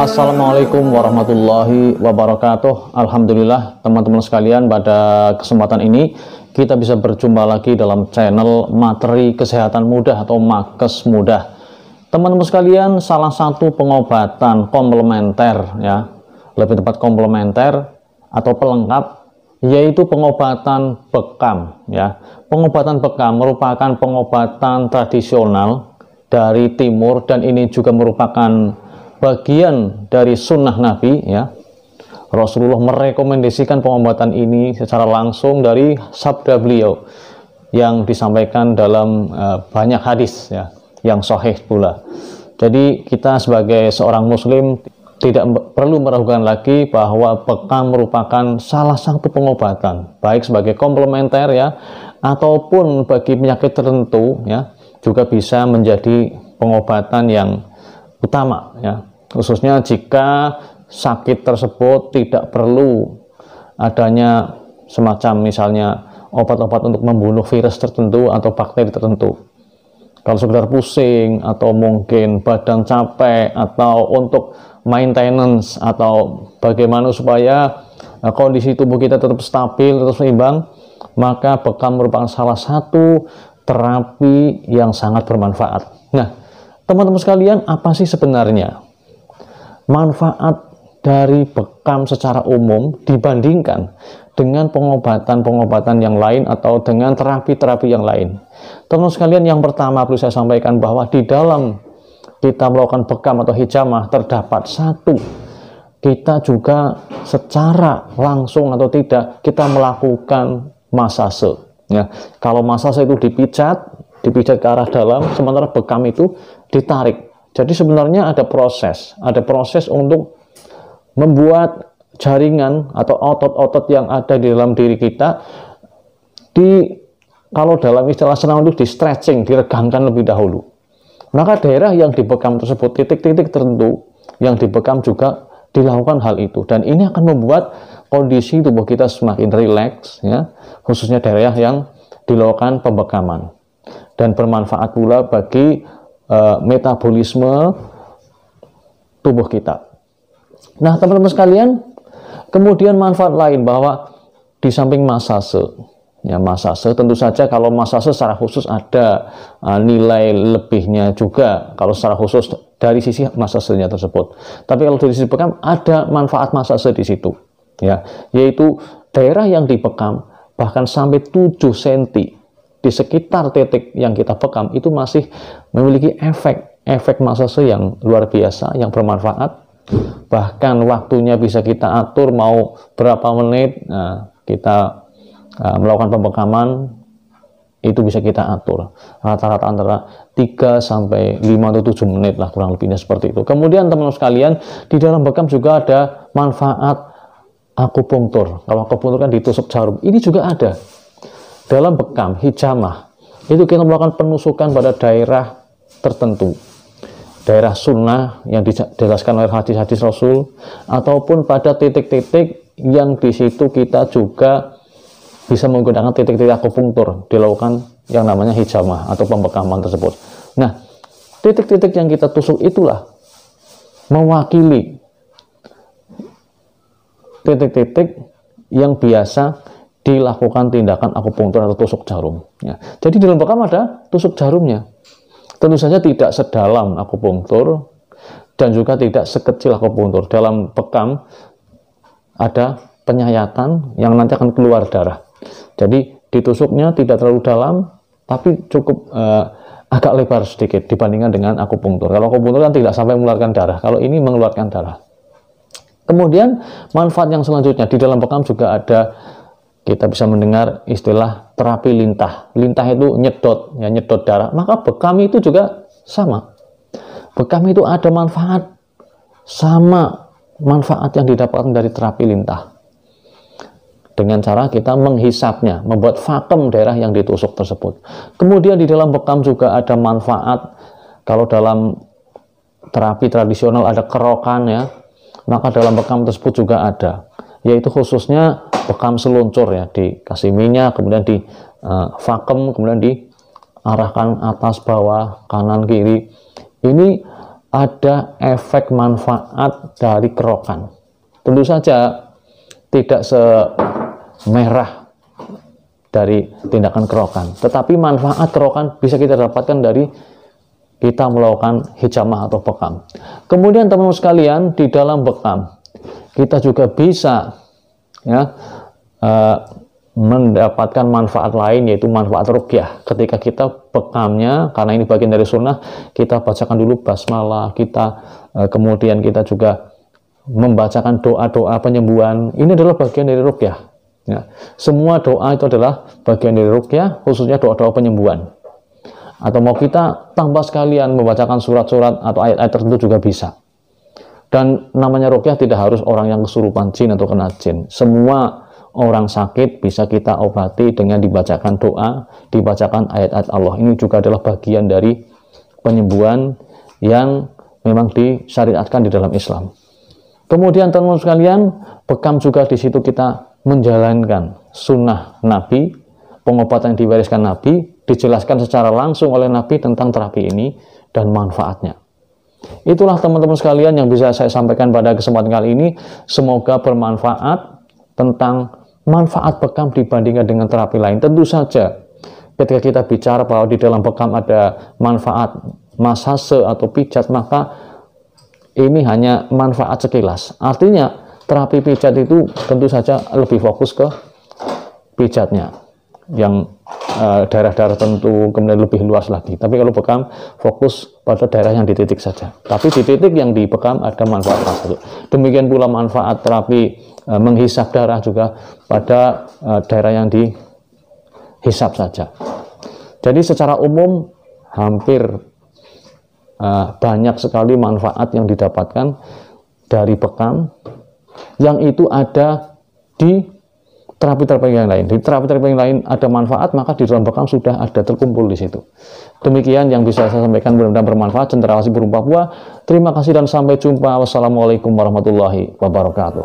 Assalamualaikum warahmatullahi wabarakatuh. Alhamdulillah teman-teman sekalian, pada kesempatan ini kita bisa berjumpa lagi dalam channel Materi Kesehatan Mudah atau Makes Mudah. Teman-teman sekalian, salah satu pengobatan komplementer, ya, lebih tepat komplementer atau pelengkap, yaitu pengobatan bekam, ya. Pengobatan bekam merupakan pengobatan tradisional dari timur, dan ini juga merupakan bagian dari sunnah Nabi, ya. Rasulullah merekomendasikan pengobatan ini secara langsung dari sabda beliau yang disampaikan dalam banyak hadis, ya, yang sahih pula. Jadi kita sebagai seorang muslim tidak perlu meragukan lagi bahwa bekam merupakan salah satu pengobatan, baik sebagai komplementer, ya, ataupun bagi penyakit tertentu, ya, juga bisa menjadi pengobatan yang utama, ya, khususnya jika sakit tersebut tidak perlu adanya semacam misalnya obat-obat untuk membunuh virus tertentu atau bakteri tertentu. Kalau sekedar pusing atau mungkin badan capek atau untuk maintenance atau bagaimana supaya kondisi tubuh kita tetap stabil, tetap seimbang, maka bekam merupakan salah satu terapi yang sangat bermanfaat. Nah, teman-teman sekalian, apa sih sebenarnya manfaat dari bekam secara umum dibandingkan dengan pengobatan-pengobatan yang lain atau dengan terapi-terapi yang lain? Teman-teman sekalian, yang pertama perlu saya sampaikan bahwa di dalam kita melakukan bekam atau hijamah terdapat satu, kita juga secara langsung atau tidak kita melakukan masase, ya. Kalau masase itu dipijat ke arah dalam, sementara bekam itu ditarik. Jadi sebenarnya ada proses untuk membuat jaringan atau otot-otot yang ada di dalam diri kita kalau dalam istilah senam itu di stretching, diregangkan lebih dahulu. Maka daerah yang dibekam tersebut, titik-titik tertentu yang dibekam juga dilakukan hal itu, dan ini akan membuat kondisi tubuh kita semakin rileks, ya, khususnya daerah yang dilakukan pembekaman, dan bermanfaat pula bagi metabolisme tubuh kita. Nah, teman-teman sekalian, kemudian manfaat lain bahwa di samping masase, ya, masase tentu saja kalau masase secara khusus ada nilai lebihnya juga kalau secara khusus dari sisi masasenya tersebut. Tapi kalau dari sisi bekam ada manfaat masase di situ, ya, yaitu daerah yang dibekam bahkan sampai 7 cm di sekitar titik yang kita bekam itu masih memiliki efek masase yang luar biasa, yang bermanfaat. Bahkan waktunya bisa kita atur mau berapa menit. Nah, kita melakukan pembekaman itu bisa kita atur rata-rata antara 3 sampai 5 atau 7 menit lah, kurang lebihnya seperti itu. Kemudian teman-teman sekalian, di dalam bekam juga ada manfaat akupunktur. Kalau akupunktur kan ditusuk jarum, ini juga ada dalam bekam hijamah. Itu kita melakukan penusukan pada daerah tertentu, daerah sunnah yang dijelaskan oleh hadis-hadis Rasul, ataupun pada titik-titik yang di situ kita juga bisa menggunakan titik-titik akupunktur, dilakukan yang namanya hijamah atau pembekaman tersebut. Nah, titik-titik yang kita tusuk itulah mewakili titik-titik yang biasa dilakukan tindakan akupunktur atau tusuk jarum, ya. Jadi dalam bekam ada tusuk jarumnya. Tentu saja tidak sedalam akupunktur dan juga tidak sekecil akupunktur. Dalam bekam ada penyayatan yang nanti akan keluar darah. Jadi ditusuknya tidak terlalu dalam, tapi cukup agak lebar sedikit dibandingkan dengan akupunktur. Kalau akupunktur kan tidak sampai mengeluarkan darah, kalau ini mengeluarkan darah. Kemudian manfaat yang selanjutnya, di dalam bekam juga ada, kita bisa mendengar istilah terapi lintah. Lintah itu nyedot, ya, nyedot darah. Maka bekam itu juga sama. Bekam itu ada manfaat, sama manfaat yang didapatkan dari terapi lintah. Dengan cara kita menghisapnya, membuat vakum daerah yang ditusuk tersebut. Kemudian di dalam bekam juga ada manfaat, kalau dalam terapi tradisional ada kerokan, ya, maka dalam bekam tersebut juga ada, yaitu khususnya bekam seluncur, ya, dikasih minyak, kemudian di vakum, kemudian diarahkan atas bawah, kanan kiri. Ini ada efek manfaat dari kerokan. Tentu saja tidak semerah dari tindakan kerokan, tetapi manfaat kerokan bisa kita dapatkan dari kita melakukan hijamah atau bekam. Kemudian teman-teman sekalian, di dalam bekam kita juga bisa ya mendapatkan manfaat lain, yaitu manfaat ruqyah. Ketika kita bekamnya, karena ini bagian dari sunnah, kita bacakan dulu basmalah, kemudian kita juga membacakan doa-doa penyembuhan. Ini adalah bagian dari ruqyah ya. Semua doa itu adalah bagian dari ruqyah, khususnya doa-doa penyembuhan. Atau mau kita tambah sekalian membacakan surat-surat atau ayat-ayat tertentu juga bisa. Dan namanya ruqyah tidak harus orang yang kesurupan jin atau kena jin. Semua orang sakit bisa kita obati dengan dibacakan doa, dibacakan ayat-ayat Allah. Ini juga adalah bagian dari penyembuhan yang memang disyariatkan di dalam Islam. Kemudian teman-teman sekalian, bekam juga di situ kita menjalankan sunnah Nabi, pengobatan yang diwariskan Nabi, dijelaskan secara langsung oleh Nabi tentang terapi ini dan manfaatnya. Itulah teman-teman sekalian yang bisa saya sampaikan pada kesempatan kali ini. Semoga bermanfaat tentang manfaat bekam dibandingkan dengan terapi lain. Tentu saja ketika kita bicara bahwa di dalam bekam ada manfaat masase atau pijat, maka ini hanya manfaat sekilas. Artinya terapi pijat itu tentu saja lebih fokus ke pijatnya yang daerah-daerah tertentu, kemudian lebih luas lagi. Tapi kalau bekam fokus pada daerah yang dititik saja. Tapi di titik yang di bekam ada manfaat tersebut. Demikian pula manfaat terapi menghisap darah juga pada daerah yang dihisap saja. Jadi secara umum hampir banyak sekali manfaat yang didapatkan dari bekam yang itu ada di terapi-terapi yang lain. Di terapi-terapi yang lain ada manfaat, maka di dalam bekam sudah ada terkumpul di situ. Demikian yang bisa saya sampaikan, mudah-mudahan bermanfaat. Cendrawasih burung Papua. Terima kasih dan sampai jumpa. Wassalamualaikum warahmatullahi wabarakatuh.